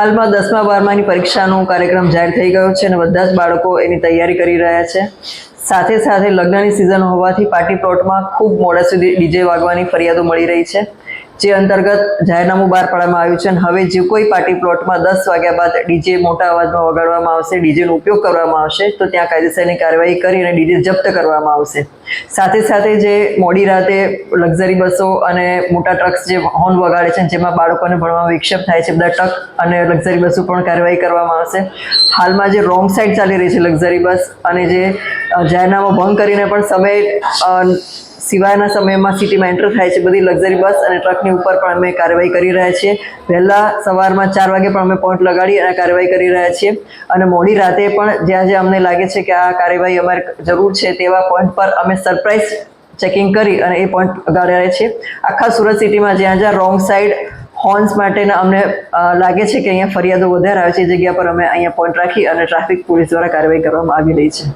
હાલમાં 10મા 12માની પરીક્ષાનો કાર્યક્રમ જાહેર થઈ ગયો છે અને બધા જ બાળકો એની તૈયારી કરી રહ્યા છે. સાથે સાથે લગ્નની સિઝન હોવાથી પાર્ટી પ્લોટમાં ખૂબ મોડા સુધી ડીજે વાગવાની ફરિયાદો મળી રહી છે, જે અંતર્ગત જાહેરનામું બહાર પાડવામાં આવ્યું છે અને હવે જે કોઈ પાર્ટી પ્લોટમાં 10 વાગ્યા બાદ ડીજે મોટા અવાજમાં વગાડવામાં આવશે, ડીજેનો ઉપયોગ કરવામાં આવશે તો ત્યાં કાયદેસરની કાર્યવાહી કરી અને ડીજે જપ્ત કરવામાં આવશે. સાથે સાથે જે મોડી રાતે લક્ઝરી બસો અને મોટા ટ્રક્સ જે હોર્ન વગાડે છે જેમાં બાળકોને ભણવામાં વિક્ષેપ થાય છે, બધા ટ્રક અને લક્ઝરી બસો પણ કાર્યવાહી કરવામાં આવશે. હાલમાં જે રોંગ સાઈડ ચાલી રહી છે લક્ઝરી બસ અને જે જાહેરનામું ભંગ કરીને પણ સમય સિવાયના સમયમાં સિટીમાં એન્ટર થાય છે બધી લક્ઝરી બસ અને ટ્રકની ઉપર પણ અમે કાર્યવાહી કરી રહ્યા છીએ. વહેલા સવારમાં 4 વાગે પણ અમે પોઈન્ટ લગાડી અને કાર્યવાહી કરી રહ્યા છીએ અને મોડી રાતે પણ જ્યાં જ્યાં અમને લાગે છે કે આ કાર્યવાહી અમારે જરૂર છે તેવા પોઈન્ટ પર અમે સરપ્રાઇઝ ચેકિંગ કરી અને એ પોઈન્ટ લગાડ્યા છીએ. આખા સુરત સિટીમાં જ્યાં જ્યાં રોંગ સાઈડ હોર્ન્સ માટેના અમને લાગે છે કે અહીંયા ફરિયાદો વધારે આવે છે એ જગ્યા પર અમે અહીંયા પોઈન્ટ રાખી અને ટ્રાફિક પોલીસ દ્વારા કાર્યવાહી કરવામાં આવી રહી છે.